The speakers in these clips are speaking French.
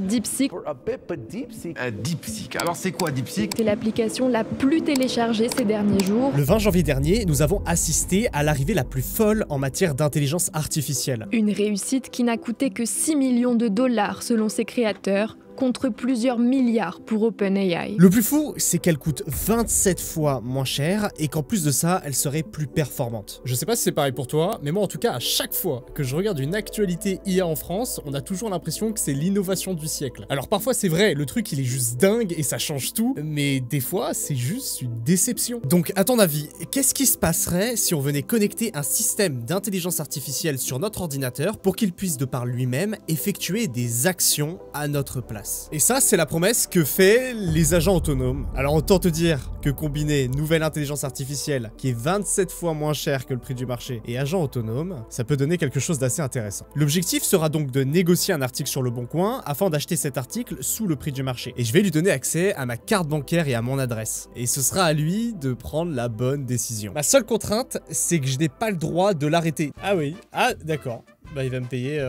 DeepSeek. DeepSeek. Alors c'est quoi DeepSeek? C'est l'application la plus téléchargée ces derniers jours. Le 20 janvier dernier, nous avons assisté à l'arrivée la plus folle en matière d'intelligence artificielle. Une réussite qui n'a coûté que 6 millions de dollars selon ses créateurs, contre plusieurs milliards pour OpenAI. Le plus fou, c'est qu'elle coûte 27 fois moins cher et qu'en plus de ça, elle serait plus performante. Je sais pas si c'est pareil pour toi, mais moi en tout cas, à chaque fois que je regarde une actualité IA en France, on a toujours l'impression que c'est l'innovation du siècle. Alors parfois c'est vrai, le truc il est juste dingue et ça change tout, mais des fois c'est juste une déception. Donc à ton avis, qu'est-ce qui se passerait si on venait connecter un système d'intelligence artificielle sur notre ordinateur pour qu'il puisse de par lui-même effectuer des actions à notre place? Et ça, c'est la promesse que fait les agents autonomes. Alors autant te dire que combiner nouvelle intelligence artificielle, qui est 27 fois moins cher que le prix du marché, et agent autonome, ça peut donner quelque chose d'assez intéressant. L'objectif sera donc de négocier un article sur le bon coin afin d'acheter cet article sous le prix du marché. Et je vais lui donner accès à ma carte bancaire et à mon adresse. Et ce sera à lui de prendre la bonne décision. Ma seule contrainte, c'est que je n'ai pas le droit de l'arrêter. Ah oui, ah d'accord. Bah il va me payer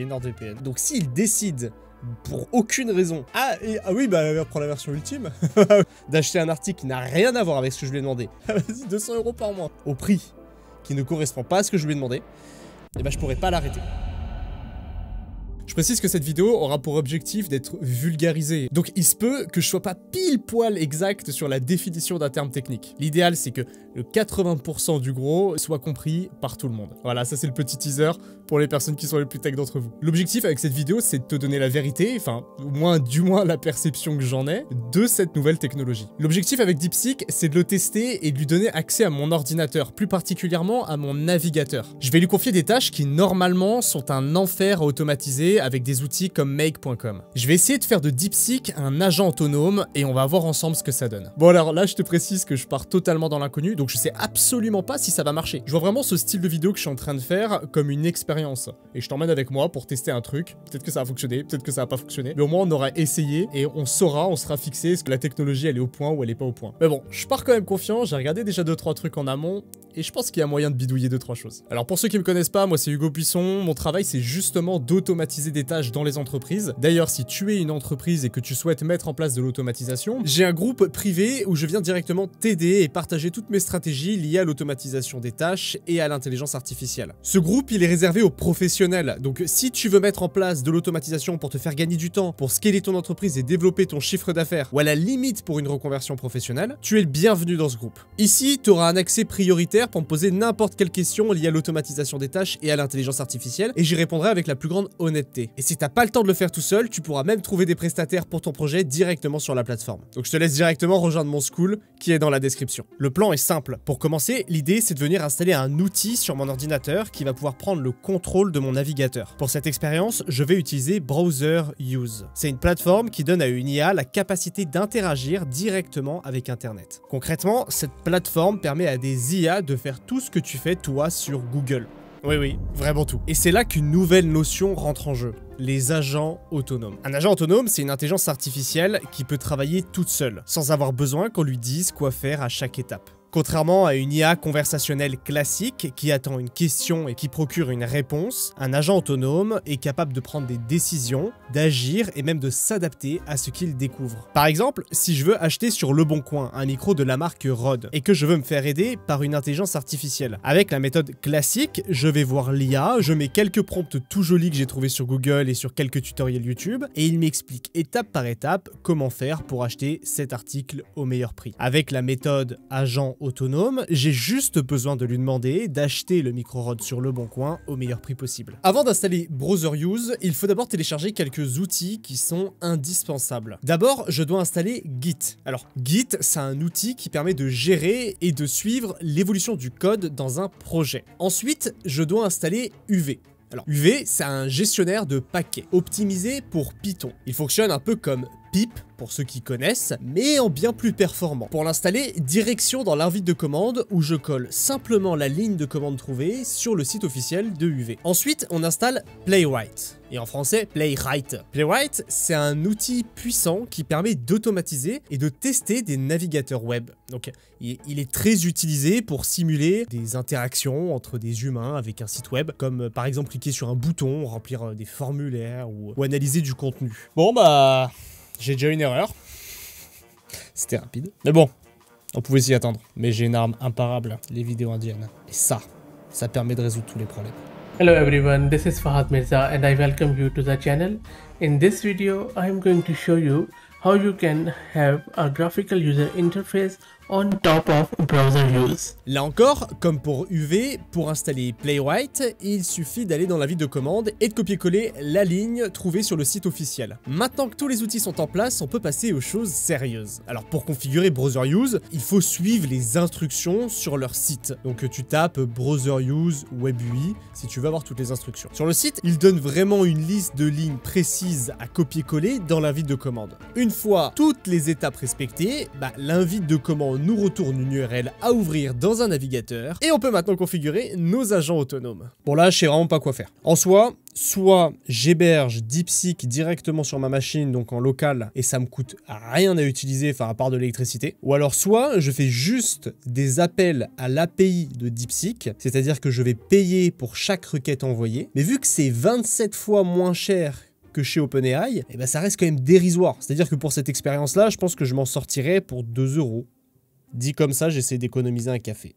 NordVPN. Donc s'il décide pour aucune raison. Ah oui, bah prends la version ultime. D'acheter un article qui n'a rien à voir avec ce que je lui ai demandé. Vas-y, 200 € par mois. Au prix qui ne correspond pas à ce que je lui ai demandé. Et bah je pourrais pas l'arrêter. Je précise que cette vidéo aura pour objectif d'être vulgarisée. Donc il se peut que je sois pas pile poil exact sur la définition d'un terme technique. L'idéal c'est que le 80% du gros soit compris par tout le monde. Voilà, ça c'est le petit teaser pour les personnes qui sont les plus tech d'entre vous. L'objectif avec cette vidéo c'est de te donner la vérité, enfin du moins la perception que j'en ai de cette nouvelle technologie. L'objectif avec DeepSeek c'est de le tester et de lui donner accès à mon ordinateur, plus particulièrement à mon navigateur. Je vais lui confier des tâches qui normalement sont un enfer à automatiser avec des outils comme make.com. Je vais essayer de faire de DeepSeek un agent autonome et on va voir ensemble ce que ça donne. Bon alors là je te précise que je pars totalement dans l'inconnu, donc je sais absolument pas si ça va marcher. Je vois vraiment ce style de vidéo que je suis en train de faire comme une expérience. Et je t'emmène avec moi pour tester un truc. Peut-être que ça va fonctionner, peut-être que ça va pas fonctionner. Mais au moins on aura essayé et on sera fixé est-ce que la technologie elle est au point ou elle est pas au point. Mais bon, je pars quand même confiant, j'ai regardé déjà 2-3 trucs en amont. Et je pense qu'il y a moyen de bidouiller 2-3 choses. Alors pour ceux qui me connaissent pas, moi c'est Hugo Buisson, mon travail c'est justement d'automatiser des tâches dans les entreprises. D'ailleurs si tu es une entreprise et que tu souhaites mettre en place de l'automatisation, j'ai un groupe privé où je viens directement t'aider et partager toutes mes stratégies liées à l'automatisation des tâches et à l'intelligence artificielle. Ce groupe il est réservé aux professionnels, donc si tu veux mettre en place de l'automatisation pour te faire gagner du temps, pour scaler ton entreprise et développer ton chiffre d'affaires, ou à la limite pour une reconversion professionnelle, tu es le bienvenu dans ce groupe. Ici, tu auras un accès prioritaire pour me poser n'importe quelle question liée à l'automatisation des tâches et à l'intelligence artificielle, et j'y répondrai avec la plus grande honnêteté. Et si t'as pas le temps de le faire tout seul, tu pourras même trouver des prestataires pour ton projet directement sur la plateforme. Donc je te laisse directement rejoindre mon school qui est dans la description. Le plan est simple. Pour commencer, l'idée c'est de venir installer un outil sur mon ordinateur qui va pouvoir prendre le contrôle de mon navigateur. Pour cette expérience, je vais utiliser Browser Use. C'est une plateforme qui donne à une IA la capacité d'interagir directement avec Internet. Concrètement, cette plateforme permet à des IA de faire tout ce que tu fais toi sur Google. Oui, vraiment tout. Et c'est là qu'une nouvelle notion rentre en jeu. Les agents autonomes. Un agent autonome, c'est une intelligence artificielle qui peut travailler toute seule, sans avoir besoin qu'on lui dise quoi faire à chaque étape. Contrairement à une IA conversationnelle classique qui attend une question et qui procure une réponse, un agent autonome est capable de prendre des décisions, d'agir et même de s'adapter à ce qu'il découvre. Par exemple, si je veux acheter sur Le Bon Coin un micro de la marque Rode et que je veux me faire aider par une intelligence artificielle. Avec la méthode classique, je vais voir l'IA, je mets quelques prompts tout jolis que j'ai trouvés sur Google et sur quelques tutoriels YouTube et il m'explique étape par étape comment faire pour acheter cet article au meilleur prix. Avec la méthode agent autonome, j'ai juste besoin de lui demander d'acheter le micro Rode sur Le Bon Coin au meilleur prix possible. Avant d'installer Browser Use, il faut d'abord télécharger quelques outils qui sont indispensables. D'abord, je dois installer Git. Alors, Git, c'est un outil qui permet de gérer et de suivre l'évolution du code dans un projet. Ensuite, je dois installer UV. Alors, UV, c'est un gestionnaire de paquets, optimisé pour Python. Il fonctionne un peu comme PIP, pour ceux qui connaissent, mais en bien plus performant. Pour l'installer, direction dans l'invite de commande où je colle simplement la ligne de commande trouvée sur le site officiel de UV. Ensuite, on installe Playwright. Et en français, Playwright. Playwright, c'est un outil puissant qui permet d'automatiser et de tester des navigateurs web. Donc, il est très utilisé pour simuler des interactions entre des humains avec un site web, comme par exemple cliquer sur un bouton, remplir des formulaires ou analyser du contenu. Bon bah, j'ai déjà une erreur. C'était rapide. Mais bon, on pouvait s'y attendre. Mais j'ai une arme imparable, les vidéos indiennes. Et ça permet de résoudre tous les problèmes. Hello everyone, this is Fahad Mirza and I welcome you to the channel. In this video, I am going to show you how you can have a graphical user interface on top of browser use. Là encore, comme pour UV, pour installer Playwright, il suffit d'aller dans l'invite de commande et de copier-coller la ligne trouvée sur le site officiel. Maintenant que tous les outils sont en place, on peut passer aux choses sérieuses. Alors pour configurer Browser Use, il faut suivre les instructions sur leur site. Donc tu tapes Browser Use Web UI si tu veux avoir toutes les instructions. Sur le site, il donne vraiment une liste de lignes précises à copier-coller dans l'invite de commande. Une fois toutes les étapes respectées, l'invite de commande nous retourne une URL à ouvrir dans un navigateur et on peut maintenant configurer nos agents autonomes. Bon là, je sais vraiment pas quoi faire. En soi, soit j'héberge DeepSeek directement sur ma machine, donc en local, et ça me coûte rien à utiliser, enfin à part de l'électricité, ou alors soit je fais juste des appels à l'API de DeepSeek, c'est-à-dire que je vais payer pour chaque requête envoyée, mais vu que c'est 27 fois moins cher que chez OpenAI, ça reste quand même dérisoire. C'est-à-dire que pour cette expérience-là, je pense que je m'en sortirais pour 2 €. Dit comme ça, j'essaie d'économiser un café.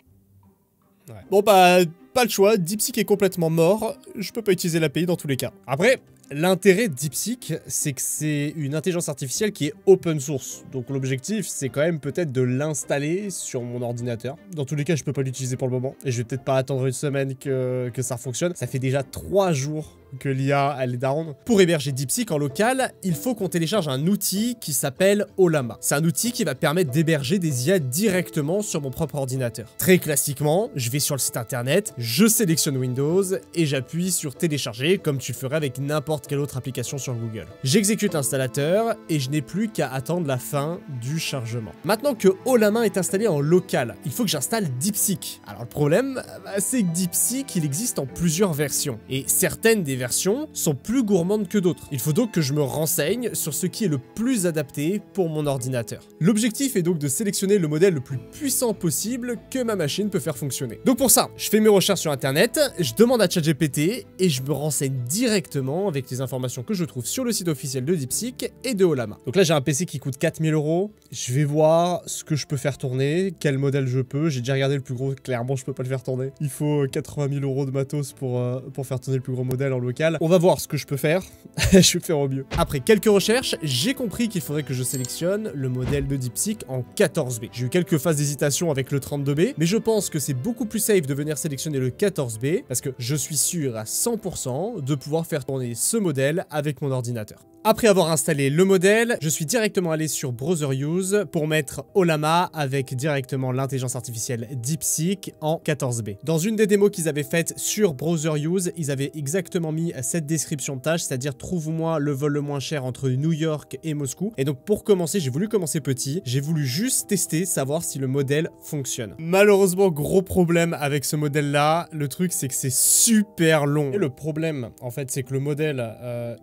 Ouais. Bon pas le choix, DeepSeek est complètement mort, je peux pas utiliser l'API dans tous les cas. Après, l'intérêt de DeepSeek, c'est que c'est une intelligence artificielle qui est open source. Donc l'objectif, c'est quand même peut-être de l'installer sur mon ordinateur. Dans tous les cas, je peux pas l'utiliser pour le moment. Et je vais peut-être pas attendre une semaine que ça fonctionne. Ça fait déjà 3 jours que l'IA, elle est down. Pour héberger DeepSeek en local, il faut qu'on télécharge un outil qui s'appelle Ollama. C'est un outil qui va permettre d'héberger des IA directement sur mon propre ordinateur. Très classiquement, je vais sur le site internet, je sélectionne Windows et j'appuie sur télécharger comme tu ferais avec n'importe quelle autre application sur Google. J'exécute l'installateur et je n'ai plus qu'à attendre la fin du chargement. Maintenant que Ollama est installé en local, il faut que j'installe DeepSeek. Alors le problème, c'est que DeepSeek, il existe en plusieurs versions et certaines des versions sont plus gourmandes que d'autres. Il faut donc que je me renseigne sur ce qui est le plus adapté pour mon ordinateur. L'objectif est donc de sélectionner le modèle le plus puissant possible que ma machine peut faire fonctionner. Donc pour ça, je fais mes recherches sur internet, je demande à ChatGPT et je me renseigne directement avec les informations que je trouve sur le site officiel de DeepSeek et de Ollama. Donc là j'ai un PC qui coûte 4000 €, je vais voir ce que je peux faire tourner, quel modèle je peux, j'ai déjà regardé le plus gros, clairement je peux pas le faire tourner. Il faut 80 000 € de matos pour faire tourner le plus gros modèle en local. On va voir ce que je peux faire, je vais faire au mieux. Après quelques recherches, j'ai compris qu'il faudrait que je sélectionne le modèle de DeepSeek en 14B. J'ai eu quelques phases d'hésitation avec le 32B, mais je pense que c'est beaucoup plus safe de venir sélectionner le 14B parce que je suis sûr à 100% de pouvoir faire tourner ce modèle avec mon ordinateur. Après avoir installé le modèle, je suis directement allé sur Browser Use pour mettre Ollama avec directement l'intelligence artificielle DeepSeek en 14B. Dans une des démos qu'ils avaient faites sur Browser Use, ils avaient exactement mis cette description de tâche, c'est-à-dire trouve-moi le vol le moins cher entre New York et Moscou. Et donc pour commencer, j'ai voulu commencer petit, j'ai voulu juste tester, savoir si le modèle fonctionne. Malheureusement, gros problème avec ce modèle-là, le truc c'est que c'est super long. Et le problème, en fait, c'est que le modèle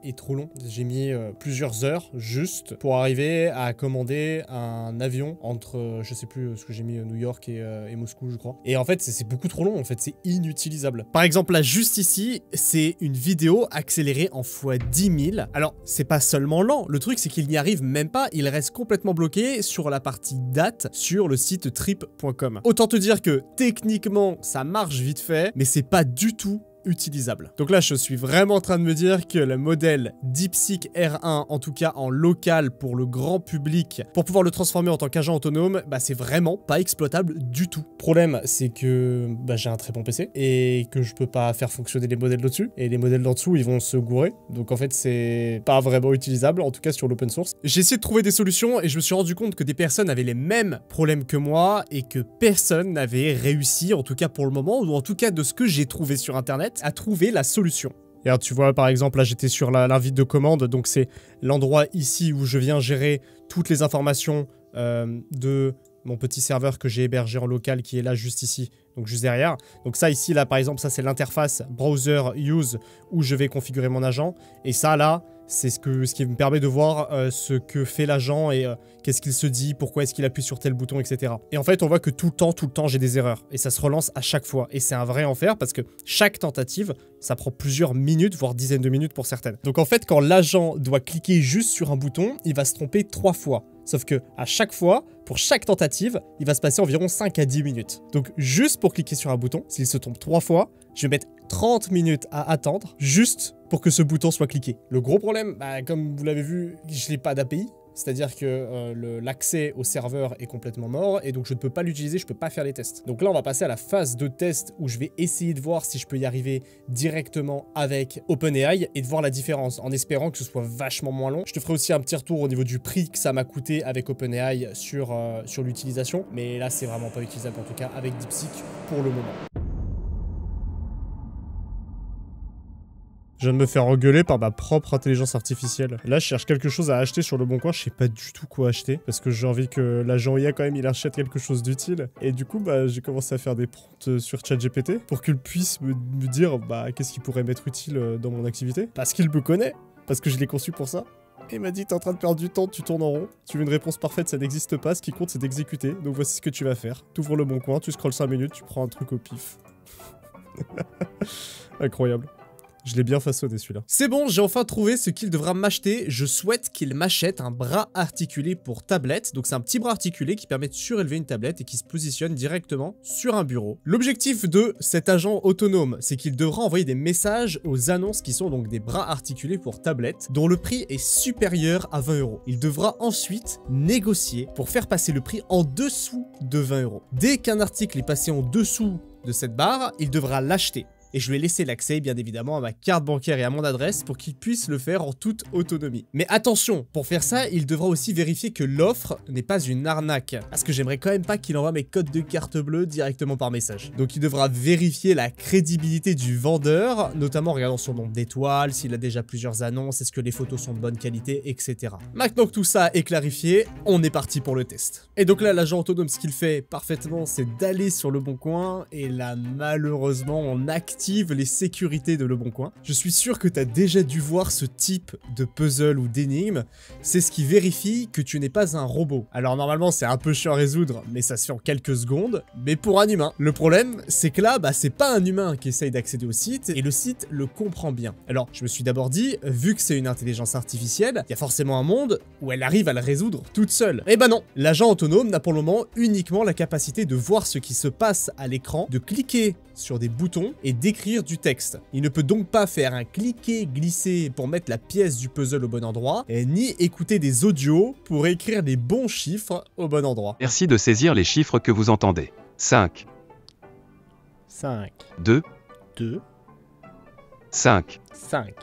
est trop long. J'ai mis plusieurs heures juste pour arriver à commander un avion entre, je sais plus ce que j'ai mis, New York et Moscou, je crois. Et en fait, c'est beaucoup trop long, en fait, c'est inutilisable. Par exemple, là, juste ici, c'est une vidéo accélérée en x10 000. Alors, c'est pas seulement lent, le truc, c'est qu'il n'y arrive même pas, il reste complètement bloqué sur la partie date sur le site trip.com. Autant te dire que, techniquement, ça marche vite fait, mais c'est pas du tout utilisable. Donc là, je suis vraiment en train de me dire que le modèle DeepSeek R1, en tout cas en local pour le grand public, pour pouvoir le transformer en tant qu'agent autonome, c'est vraiment pas exploitable du tout. Problème, c'est que j'ai un très bon PC et que je peux pas faire fonctionner les modèles d'au-dessus et les modèles d'en dessous, ils vont se gourer. Donc en fait, c'est pas vraiment utilisable, en tout cas sur l'open source. J'ai essayé de trouver des solutions et je me suis rendu compte que des personnes avaient les mêmes problèmes que moi et que personne n'avait réussi, en tout cas pour le moment, ou en tout cas de ce que j'ai trouvé sur internet, à trouver la solution. Et alors, tu vois, par exemple, là, j'étais sur l'invite de commande, donc c'est l'endroit ici où je viens gérer toutes les informations de mon petit serveur que j'ai hébergé en local qui est là, juste ici, donc juste derrière. Donc ça, ici, là, par exemple, ça, c'est l'interface browser use où je vais configurer mon agent. Et ça, là, c'est ce qui me permet de voir ce que fait l'agent et qu'est-ce qu'il se dit, pourquoi est-ce qu'il appuie sur tel bouton, etc. Et en fait, on voit que tout le temps, j'ai des erreurs. Et ça se relance à chaque fois. Et c'est un vrai enfer parce que chaque tentative, ça prend plusieurs minutes, voire dizaines de minutes pour certaines. Donc en fait, quand l'agent doit cliquer juste sur un bouton, il va se tromper 3 fois. Sauf que à chaque fois, pour chaque tentative, il va se passer environ 5 à 10 minutes. Donc juste pour cliquer sur un bouton, s'il se trompe 3 fois, je vais mettre 30 minutes à attendre juste pour que ce bouton soit cliqué. Le gros problème, comme vous l'avez vu, je n'ai pas d'API. C'est-à-dire que l'accès au serveur est complètement mort et donc je ne peux pas l'utiliser, je ne peux pas faire les tests. Donc là, on va passer à la phase de test où je vais essayer de voir si je peux y arriver directement avec OpenAI et de voir la différence en espérant que ce soit vachement moins long. Je te ferai aussi un petit retour au niveau du prix que ça m'a coûté avec OpenAI sur l'utilisation. Mais là, c'est vraiment pas utilisable en tout cas avec DeepSeek pour le moment. Je viens de me faire engueuler par ma propre intelligence artificielle. Là, je cherche quelque chose à acheter sur le bon coin, je sais pas du tout quoi acheter. Parce que j'ai envie que l'agent IA, quand même, il achète quelque chose d'utile. Et du coup, j'ai commencé à faire des prompts sur ChatGPT pour qu'il puisse me dire, qu'est-ce qu'il pourrait m'être utile dans mon activité. Parce qu'il me connaît, parce que je l'ai conçu pour ça. Et il m'a dit, t'es en train de perdre du temps, tu tournes en rond. Tu veux une réponse parfaite, ça n'existe pas, ce qui compte, c'est d'exécuter. Donc voici ce que tu vas faire. T'ouvres le bon coin, tu scrolles 5 minutes, tu prends un truc au pif. Incroyable. Je l'ai bien façonné celui-là. C'est bon, j'ai enfin trouvé ce qu'il devra m'acheter. Je souhaite qu'il m'achète un bras articulé pour tablette. Donc c'est un petit bras articulé qui permet de surélever une tablette et qui se positionne directement sur un bureau. L'objectif de cet agent autonome, c'est qu'il devra envoyer des messages aux annonces qui sont donc des bras articulés pour tablette, dont le prix est supérieur à 20 €. Il devra ensuite négocier pour faire passer le prix en dessous de 20 €. Dès qu'un article est passé en dessous de cette barre, il devra l'acheter. Et je lui ai laissé l'accès, bien évidemment, à ma carte bancaire et à mon adresse pour qu'il puisse le faire en toute autonomie. Mais attention, pour faire ça, il devra aussi vérifier que l'offre n'est pas une arnaque. Parce que j'aimerais quand même pas qu'il envoie mes codes de carte bleue directement par message. Donc il devra vérifier la crédibilité du vendeur, notamment en regardant son nombre d'étoiles, s'il a déjà plusieurs annonces, est-ce que les photos sont de bonne qualité, etc. Maintenant que tout ça est clarifié, on est parti pour le test. Et donc là, l'agent autonome, ce qu'il fait parfaitement, c'est d'aller sur Le Bon Coin. Et là, malheureusement, on active les sécurités de Le Bon Coin. Je suis sûr que tu as déjà dû voir ce type de puzzle ou d'énigme. C'est ce qui vérifie que tu n'es pas un robot. Alors normalement, c'est un peu chiant à résoudre, mais ça se fait en quelques secondes. Mais pour un humain. Le problème, c'est que là, c'est pas un humain qui essaye d'accéder au site, et le site le comprend bien. Alors, je me suis d'abord dit, vu que c'est une intelligence artificielle, il y a forcément un monde où elle arrive à le résoudre toute seule. Eh ben non, l'agent autonome n'a pour le moment uniquement la capacité de voir ce qui se passe à l'écran, de cliquer sur des boutons et d'écrire du texte. Il ne peut donc pas faire un cliquer-glisser pour mettre la pièce du puzzle au bon endroit, ni écouter des audios pour écrire les bons chiffres au bon endroit. Merci de saisir les chiffres que vous entendez. 5, 5, 2, 2, 5, 5,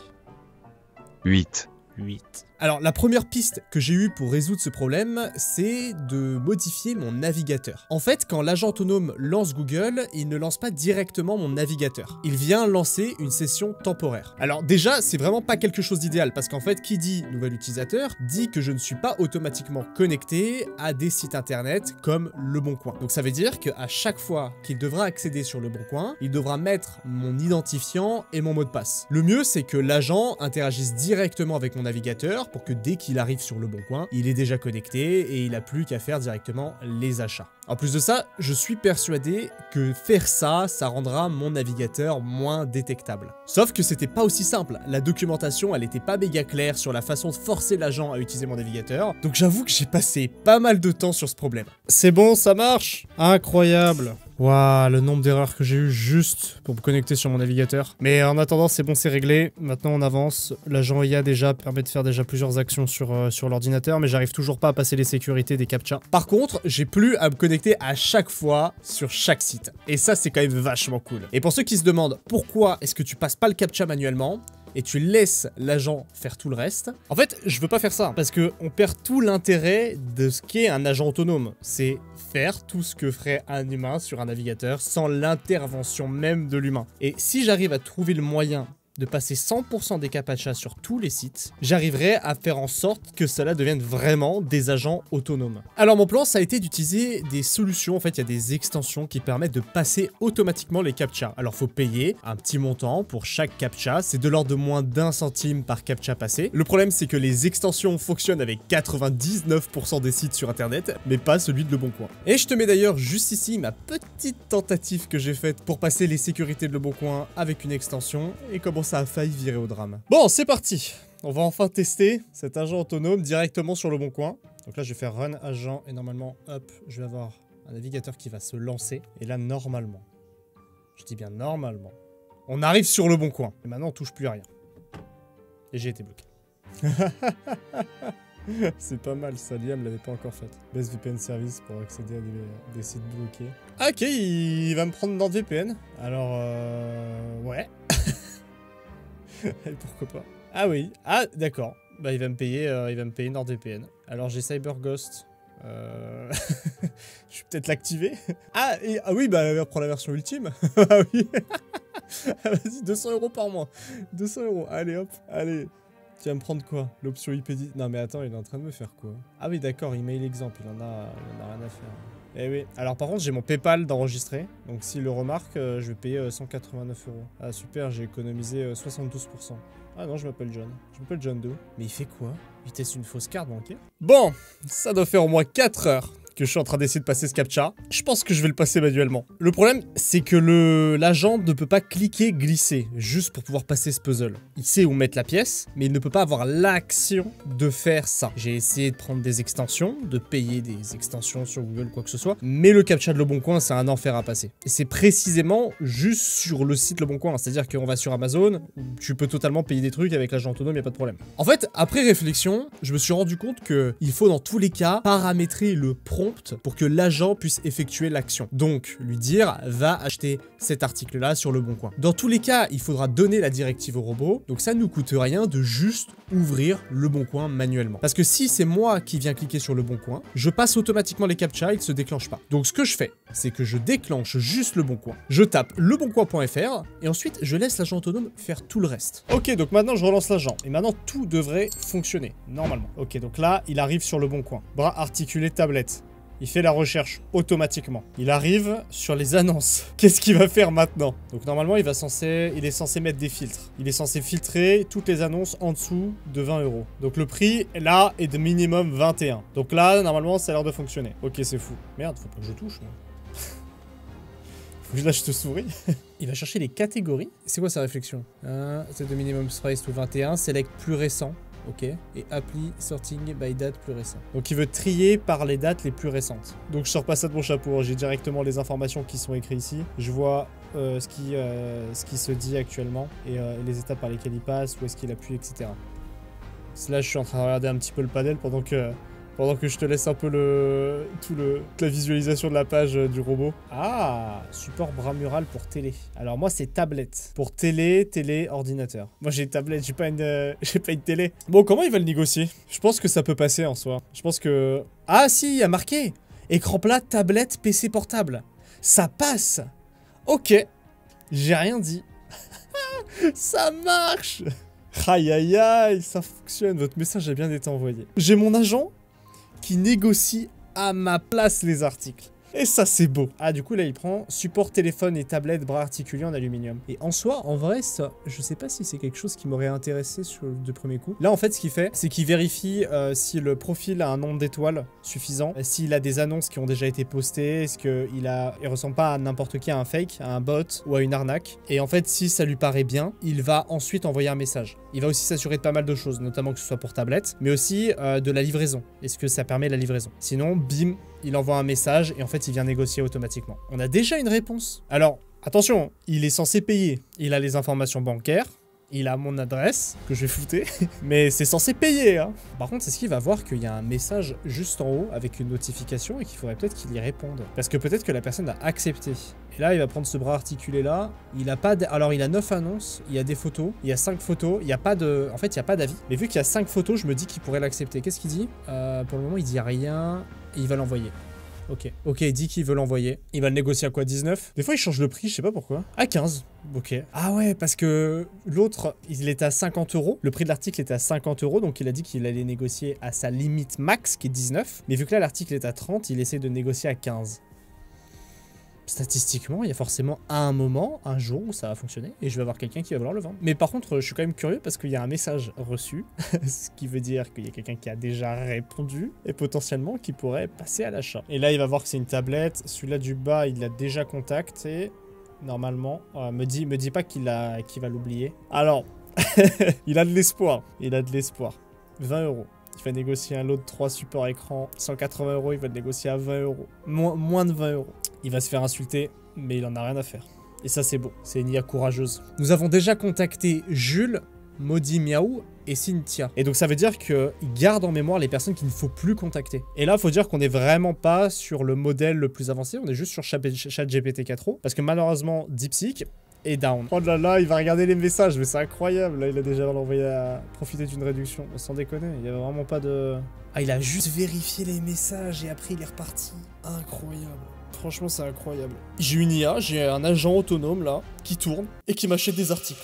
8. 8. Alors, la première piste que j'ai eue pour résoudre ce problème, c'est de modifier mon navigateur. En fait, quand l'agent autonome lance Google, il ne lance pas directement mon navigateur. Il vient lancer une session temporaire. Alors déjà, c'est vraiment pas quelque chose d'idéal, parce qu'en fait, qui dit nouvel utilisateur, dit que je ne suis pas automatiquement connecté à des sites internet comme Le Bon Coin. Donc ça veut dire qu'à chaque fois qu'il devra accéder sur Le Bon Coin, il devra mettre mon identifiant et mon mot de passe. Le mieux, c'est que l'agent interagisse directement avec mon navigateur, pour que dès qu'il arrive sur Le Bon Coin, il est déjà connecté et il n'a plus qu'à faire directement les achats. En plus de ça, je suis persuadé que faire ça, ça rendra mon navigateur moins détectable. Sauf que c'était pas aussi simple. La documentation, elle était pas méga claire sur la façon de forcer l'agent à utiliser mon navigateur. Donc j'avoue que j'ai passé pas mal de temps sur ce problème. C'est bon, ça marche! Incroyable! Waouh, le nombre d'erreurs que j'ai eu juste pour me connecter sur mon navigateur. Mais en attendant, c'est bon, c'est réglé. Maintenant, on avance. L'agent IA déjà permet de faire déjà plusieurs actions sur l'ordinateur, mais j'arrive toujours pas à passer les sécurités des captchas. Par contre, j'ai plus à me connecter à chaque fois sur chaque site. Et ça, c'est quand même vachement cool. Et pour ceux qui se demandent pourquoi est-ce que tu passes pas le captcha manuellement, et tu laisses l'agent faire tout le reste. En fait, je veux pas faire ça, parce qu'on perd tout l'intérêt de ce qu'est un agent autonome. C'est faire tout ce que ferait un humain sur un navigateur sans l'intervention même de l'humain. Et si j'arrive à trouver le moyen de passer 100% des CAPTCHA sur tous les sites, j'arriverai à faire en sorte que cela devienne vraiment des agents autonomes. Alors mon plan, ça a été d'utiliser des solutions, en fait il y a des extensions qui permettent de passer automatiquement les CAPTCHA. Alors faut payer un petit montant pour chaque CAPTCHA, c'est de l'ordre de moins d'1 centime par CAPTCHA passé. Le problème c'est que les extensions fonctionnent avec 99% des sites sur internet, mais pas celui de Le Bon Coin. Et je te mets d'ailleurs juste ici ma petite tentative que j'ai faite pour passer les sécurités de Le Bon Coin avec une extension, et comment ça a failli virer au drame. Bon, c'est parti. On va enfin tester cet agent autonome directement sur Le Bon Coin. Donc là, je vais faire run agent et normalement, hop, je vais avoir un navigateur qui va se lancer. Et là, normalement, je dis bien normalement, on arrive sur Le Bon Coin. Et maintenant, on touche plus à rien. Et j'ai été bloqué. C'est pas mal, ça, Liam l'avait pas encore fait. Best VPN service pour accéder à des sites bloqués. Ah, ok, il va me prendre NordVPN. Alors, ouais. Et pourquoi pas. Ah oui, ah d'accord. Bah il va me payer NordVPN. Alors j'ai CyberGhost. Je vais peut-être l'activer. Ah oui, bah prends la version ultime. Ah oui. Vas-y, 200 € par mois. 200 €. Allez hop, allez. Tu vas me prendre quoi? L'option IP. Non mais attends, il est en train de me faire quoi? Ah oui d'accord, email exemple, il en a rien à faire. Eh oui. Alors par contre j'ai mon PayPal d'enregistrer. Donc s'il le remarque, je vais payer 189 €. Ah super, j'ai économisé 72%. Ah non, je m'appelle John. Je m'appelle John Doe. Mais il fait quoi? Il teste une fausse carte bancaire? Bon, ça doit faire au moins 4 heures que je suis en train d'essayer de passer ce CAPTCHA. Je pense que je vais le passer manuellement. Le problème, c'est que l'agent ne peut pas cliquer, glisser, juste pour pouvoir passer ce puzzle. Il sait où mettre la pièce, mais il ne peut pas avoir l'action de faire ça. J'ai essayé de prendre des extensions, de payer des extensions sur Google, quoi que ce soit, mais le CAPTCHA de Le Bon Coin, c'est un enfer à passer. Et c'est précisément juste sur le site Le Bon Coin, c'est-à-dire qu'on va sur Amazon, où tu peux totalement payer des trucs avec l'agent autonome, il n'y a pas de problème. En fait, après réflexion, je me suis rendu compte qu'il faut dans tous les cas paramétrer le prompt pour que l'agent puisse effectuer l'action. Donc, lui dire, va acheter cet article-là sur Le Bon Coin. Dans tous les cas, il faudra donner la directive au robot, donc ça ne nous coûte rien de juste ouvrir Le Bon Coin manuellement. Parce que si c'est moi qui viens cliquer sur Le Bon Coin, je passe automatiquement les CAPTCHA, ils ne se déclenchent pas. Donc ce que je fais, c'est que je déclenche juste Le Bon Coin. Je tape leboncoin.fr et ensuite je laisse l'agent autonome faire tout le reste. Ok, donc maintenant je relance l'agent et maintenant tout devrait fonctionner, normalement. Ok, donc là, il arrive sur Le Bon Coin. Bras articulé, tablette. Il fait la recherche automatiquement. Il arrive sur les annonces. Qu'est-ce qu'il va faire maintenant? Donc normalement, il est censé mettre des filtres. Il est censé filtrer toutes les annonces en dessous de 20 €. Donc le prix, là, est de minimum 21. Donc là, normalement, ça a l'air de fonctionner. Ok, c'est fou. Merde, faut pas que je touche, moi. Faut que je lâche cette souris. Il va chercher les catégories. C'est quoi sa réflexion? C'est de minimum price to 21. Select plus récent. Ok, et appli sorting by date plus récent. Donc il veut trier par les dates les plus récentes. Donc je sors pas ça de mon chapeau, j'ai directement les informations qui sont écrites ici. Je vois ce qui se dit actuellement et les étapes par lesquelles il passe, où est-ce qu'il appuie, etc. Là je suis en train de regarder un petit peu le panel pendant que je te laisse un peu toute la visualisation de la page du robot. Ah, support bras mural pour télé. Alors moi c'est tablette. Pour télé, ordinateur. Moi j'ai tablette, j'ai pas une télé. Bon, comment il va le négocier? Je pense que ça peut passer en soi. Je pense que... Ah si, il y a marqué écran plat, tablette, PC portable. Ça passe. Ok, j'ai rien dit. Ça marche. Aïe aïe aïe, ça fonctionne. Votre message a bien été envoyé. J'ai mon agent qui négocie à ma place les articles. Et ça, c'est beau. Ah, du coup, là, il prend support téléphone et tablette, bras articulés en aluminium. Et en soi, en vrai, ça, je sais pas si c'est quelque chose qui m'aurait intéressé de premier coup. Là, en fait, ce qu'il fait, c'est qu'il vérifie si le profil a un nombre d'étoiles suffisant, s'il a des annonces qui ont déjà été postées, est-ce qu'il ressemble pas à n'importe qui, à un fake, à un bot ou à une arnaque. Et en fait, si ça lui paraît bien, il va ensuite envoyer un message. Il va aussi s'assurer de pas mal de choses, notamment que ce soit pour tablette, mais aussi de la livraison. Est-ce que ça permet la livraison? Sinon, bim, il envoie un message et en fait, il vient négocier automatiquement. On a déjà une réponse. Alors, attention, il est censé payer. Il a les informations bancaires. Il a mon adresse, que je vais flouter, mais c'est censé payer, hein. Par contre, est-ce qu'il va voir qu'il y a un message juste en haut avec une notification et qu'il faudrait peut-être qu'il y réponde? Parce que peut-être que la personne a accepté. Et là, il va prendre ce bras articulé là. Il a pas alors, il a 9 annonces, il y a des photos, il y a 5 photos, il n'y a pas de... En fait, il n'y a pas d'avis. Mais vu qu'il y a 5 photos, je me dis qu'il pourrait l'accepter. Qu'est-ce qu'il dit? Pour le moment, il dit rien et il va l'envoyer. Ok. Ok, il dit qu'il veut l'envoyer. Il va le négocier à quoi, 19? Des fois, il change le prix, je sais pas pourquoi. À 15. Ok. Ah ouais, parce que l'autre, il était à 50 €. Le prix de l'article était à 50 €, donc il a dit qu'il allait négocier à sa limite max, qui est 19. Mais vu que là, l'article est à 30, il essaie de négocier à 15. Statistiquement, il y a forcément un moment, un jour où ça va fonctionner et je vais avoir quelqu'un qui va vouloir le vendre. Mais par contre, je suis quand même curieux parce qu'il y a un message reçu, ce qui veut dire qu'il y a quelqu'un qui a déjà répondu et potentiellement qui pourrait passer à l'achat. Et là, il va voir que c'est une tablette. Celui-là du bas, il l'a déjà contacté. Normalement, me dit pas qu'il va l'oublier. Alors, il a de l'espoir. Il a de l'espoir. 20 €. Il va négocier un lot de 3 supports écran, 180 €, il va le négocier à 20 €. Moins de 20 €. Il va se faire insulter, mais il en a rien à faire. Et ça, c'est beau. C'est une IA courageuse. Nous avons déjà contacté Jules, Maudit Miaou et Cynthia. Et donc, ça veut dire qu'il garde en mémoire les personnes qu'il ne faut plus contacter. Et là, il faut dire qu'on n'est vraiment pas sur le modèle le plus avancé. On est juste sur ChatGPT 4o. Parce que malheureusement, DeepSeek est down. Oh là là, il va regarder les messages, mais c'est incroyable. Là, il a déjà envoyé à profiter d'une réduction. Sans déconner, il n'y a vraiment pas de... Ah, il a juste vérifié les messages et après, il est reparti. Incroyable. Franchement, c'est incroyable. J'ai une IA, j'ai un agent autonome là, qui tourne et qui m'achète des articles.